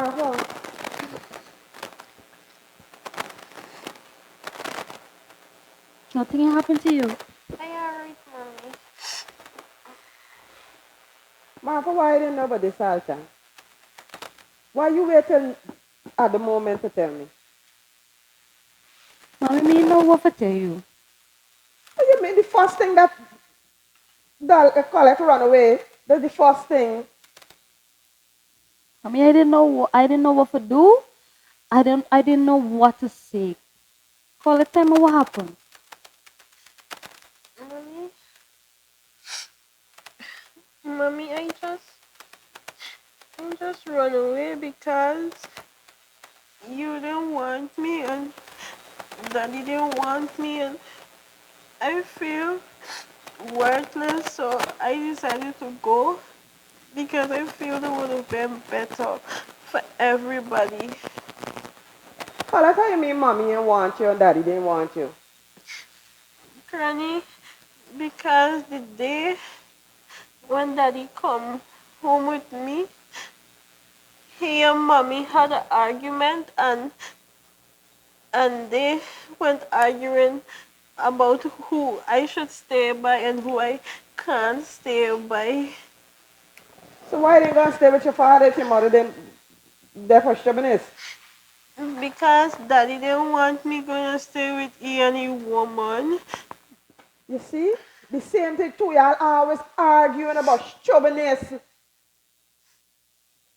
Marvel. Nothing happened to you. I alright, mommy. Marvel, why you didn't know about this all time? Why you wait till at the moment to tell me? Mommy, me know what to tell you. What you mean the first thing that Colette run away? That's the first thing. I mean, I didn't know what to do. I didn't know what to say. Call it, tell me what happened. Mommy, mommy, I just run away because you didn't want me and daddy didn't want me and I feel worthless, so I decided to go because I feel it would have been better for everybody. Colette, how you mean mommy didn't want you and daddy didn't want you? Granny, because the day when daddy come home with me, he and mommy had an argument and they went arguing about who I should stay by and who I can't stay by. So why didn't you go stay with your father if your mother didn't there for stubbornness? Because daddy didn't want me gonna stay with any woman. You see? The same thing too, y'all always arguing about stubbornness.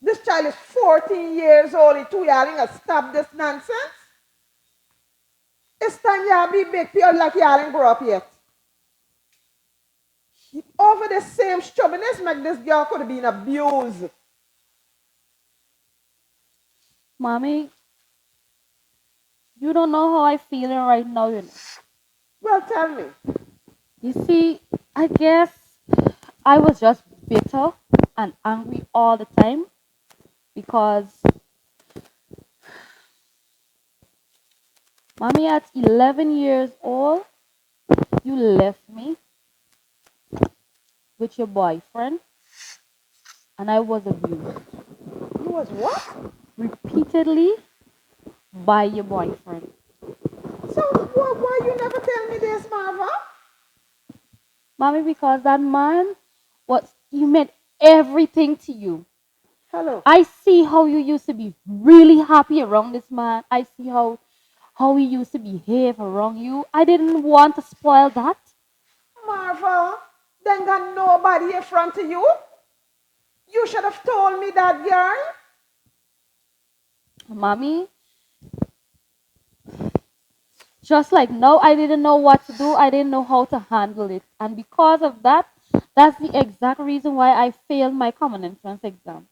This child is 14 years old, and two y'all ain't gonna stop this nonsense. It's time y'all be big pure like y'all ain't grow up yet. Over the same stubbornness, make this girl could have been abused. Mommy, you don't know how I feeling right now, you know. Well, tell me. You see, I guess I was just bitter and angry all the time because mommy at 11 years old, you left me with your boyfriend and I was abused You was what? repeatedly by your boyfriend. So why you never tell me this, Marva? Mommy, because that man he meant everything to you. Hello. I see how you used to be really happy around this man. I see how he used to behave around you. I didn't want to spoil that. Marva, then got nobody in front of you. You should have told me that, girl. Mommy, just like now, I didn't know what to do. I didn't know how to handle it. And because of that, that's the exact reason why I failed my common entrance exam.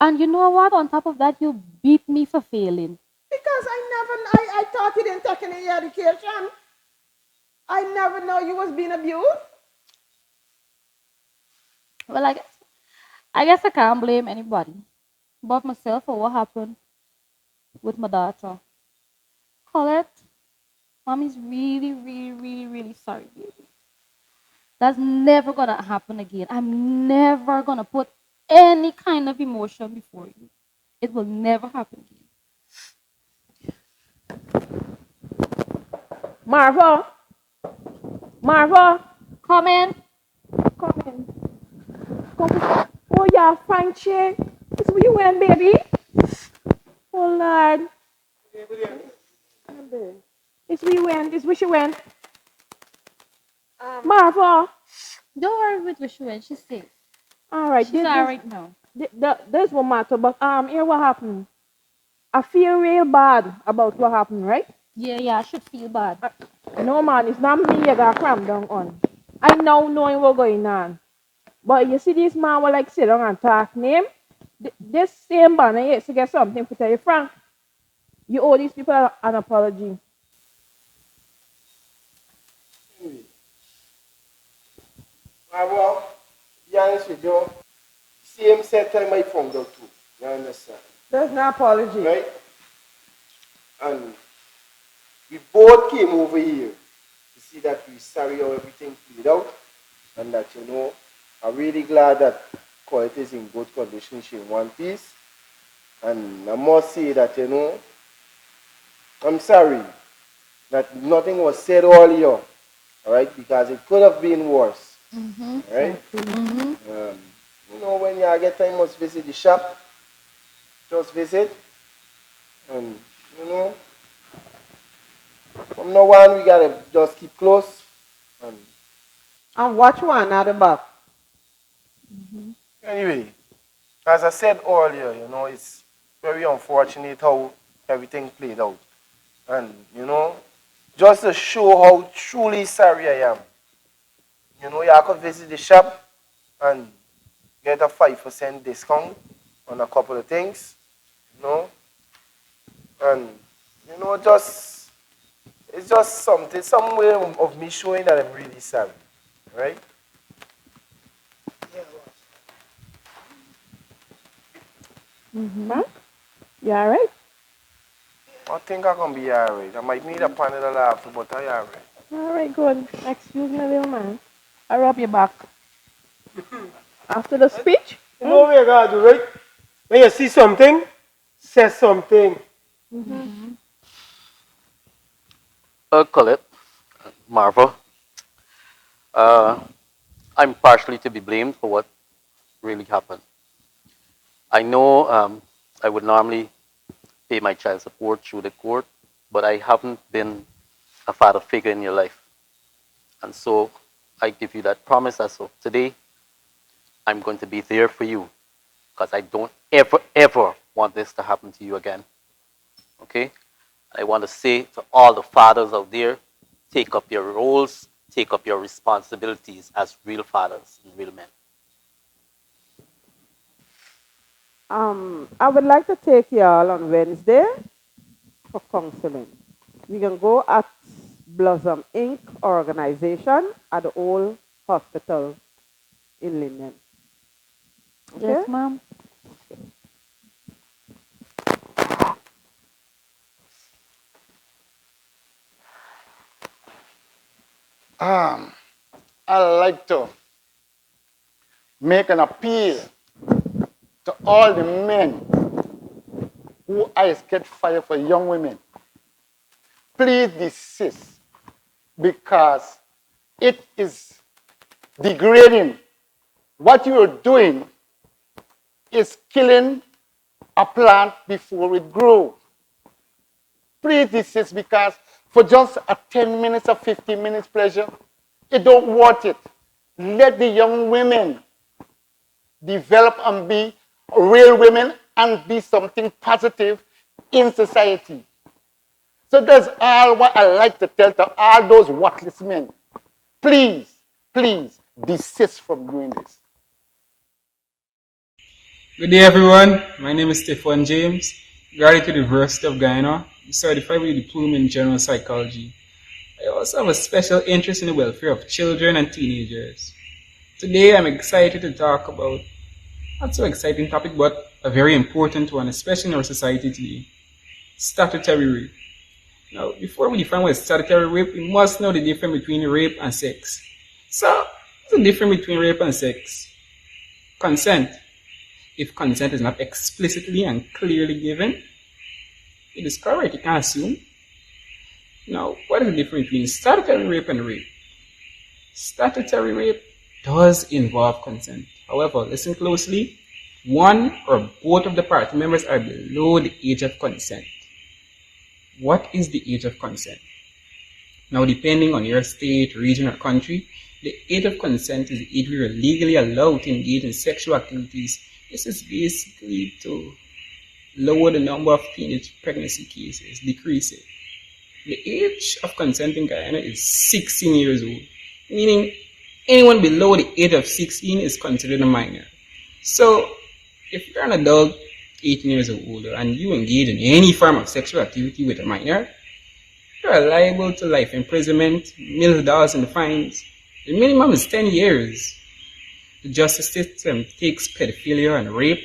And you know what? On top of that, you beat me for failing. Because I thought you didn't take any education. I never know you was being abused. Well, I guess I can't blame anybody but myself for what happened with my daughter. Colette, mommy's really, really, really, really sorry, baby. That's never gonna happen again. I'm never gonna put any kind of emotion before you. It will never happen again. Marva, Marva, Come in. come in. Come. Oh yeah, Francie. It's where you went, baby. Oh Lord. It's where you went. It's where she went. Um, Marva. Don't worry with Vishwan. She's safe. All right. She's alright now. This what matter. But here what happened. I feel real bad about what happened, right? Yeah, I should feel bad. No man, it's not me you got cramp down on. I know knowing what's going on. But you see this man will like sit down and talk name. This same man I used to get something to tell you, Frank. You owe these people an apology. Well, be honest with you, same set time I found out too. You understand? There's no apology. Right? And we both came over here to see that we sorry how everything played out and that I'm really glad that Coit is in good condition. She in one piece. And I must say that, I'm sorry that nothing was said earlier, all right, because it could have been worse, all right? Mm-hmm. Um, when you get time, must visit the shop, just visit, and, from now on, we gotta just keep close, and And watch one at the back. anyway, as I said earlier, it's very unfortunate how everything played out. And, just to show how truly sorry I am, you could visit the shop and get a 5% discount on a couple of things, you know, and, just, it's just something, some way of me showing that I'm really sorry, right? Man, you alright? I think I can be alright. I might need a panel after, but I alright. Alright, good. Excuse me, little man. I rub your back. After the speech? You know what you gotta do, right? When you see something, say something. Colette, Marva, uh, I'm partially to be blamed for what really happened. I know I would normally pay my child support through the court, but I haven't been a father figure in your life. And so I give you that promise as of today, I'm going to be there for you because I don't ever, ever want this to happen to you again. Okay? I want to say to all the fathers out there, take up your roles, take up your responsibilities as real fathers and real men. I would like to take y'all on Wednesday for counseling. We can go at Blossom Inc. organization at the old hospital in Linden. Okay? Yes, ma'am. I'd like to make an appeal to all the men who eyes get fire for young women. Please desist because it is degrading. What you are doing is killing a plant before it grows. Please desist because for just a 10 minutes or 15 minutes pleasure, it don't worth it. Let the young women develop and be real women and be something positive in society. So that's all what I like to tell to all those worthless men. Please, please desist from doing this. Good day, everyone. My name is Stefan James, graduate of the University of Guyana, certified with a diploma in general psychology. I also have a special interest in the welfare of children and teenagers. Today, I'm excited to talk about not so exciting topic, but a very important one, especially in our society today: statutory rape. Now, before we define what is statutory rape, we must know the difference between rape and sex. So, what's the difference between rape and sex? Consent. If consent is not explicitly and clearly given, it is correct, you can assume. Now, what is the difference between statutory rape and rape? Statutory rape does involve consent. However, listen closely. One or both of the party members are below the age of consent. What is the age of consent? Now, depending on your state, region, or country, the age of consent is the age we are legally allowed to engage in sexual activities. This is basically to lower the number of teenage pregnancy cases, decrease it. The age of consent in Guyana is 16 years old, meaning anyone below the age of 16 is considered a minor. So, if you're an adult, 18 years or older, and you engage in any form of sexual activity with a minor, you're liable to life imprisonment, millions of dollars in fines. The minimum is 10 years. The justice system takes pedophilia and rape,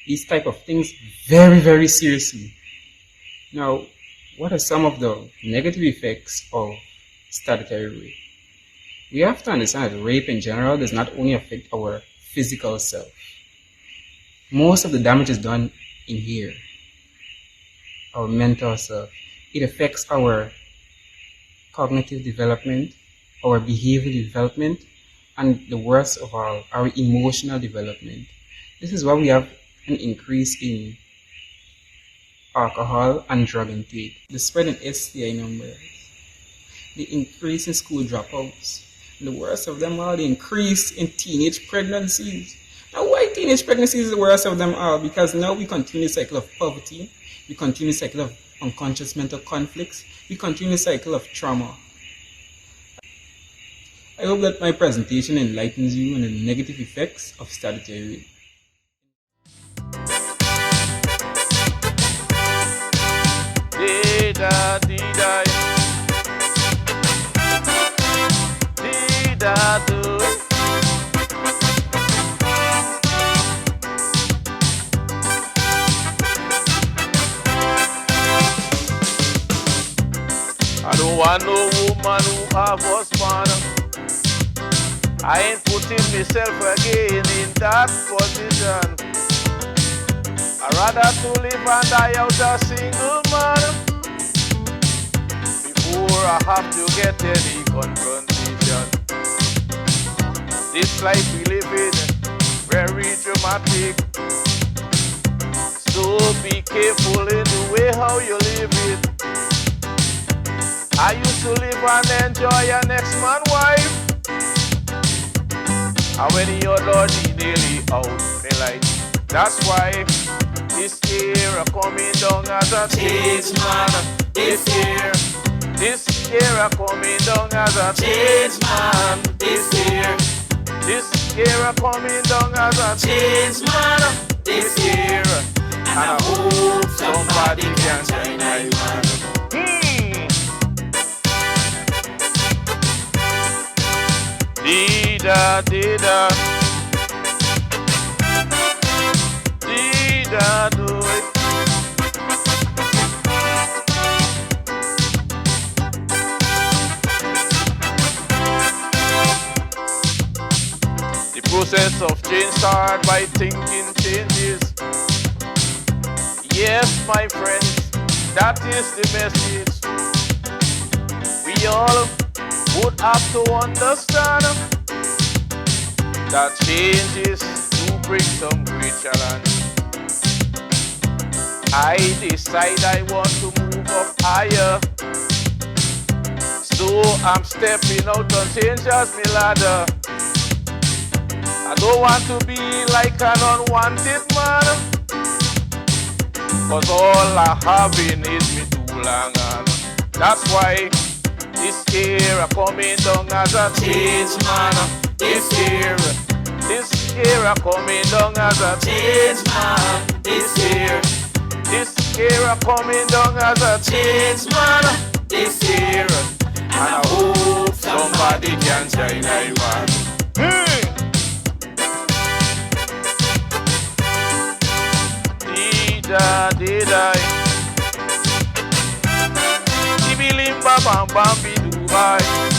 these type of things, very, very seriously. Now, what are some of the negative effects of statutory rape? We have to understand that rape in general does not only affect our physical self. Most of the damage is done in here, our mental self. It affects our cognitive development, our behavioral development, and the worst of all, our emotional development. This is why we have an increase in alcohol and drug intake, the spread in STI numbers, the increase in school dropouts, and the worst of them all, the increase in teenage pregnancies. Now, why teenage pregnancy is the worst of them all? Because now we continue the cycle of poverty, we continue the cycle of unconscious mental conflicts, we continue the cycle of trauma. I hope that my presentation enlightens you on the negative effects of statutory rape. Dida, dida, dida, do. I don't want no woman who have husband. I ain't putting myself again in that position. I rather to live and die out a single man before I have to get any confrontation. This life we live in, very dramatic. So be careful in the way how you live it. I used to live and enjoy a next man wife, and when he Lord he nearly out me life. That's why this year coming down as a change man. This year coming down as a change man. This year coming down as a change man. This year, and I hope somebody can join my man. Dida, dida, dida, do it. The process of change starts by thinking changes. Yes, my friends, that is the message. We all would have to understand that changes do bring some great challenge. I decide I want to move up higher, so I'm stepping out on change as my ladder. I don't want to be like an unwanted man, cause all I having is me too long on. That's why this year I'm coming down as a change man. This year I'm coming down as a change man. This year I'm coming down as a change man. This year, and I hope somebody can join my man. Dida, dida, Dibi limba bam bam bi Dubai.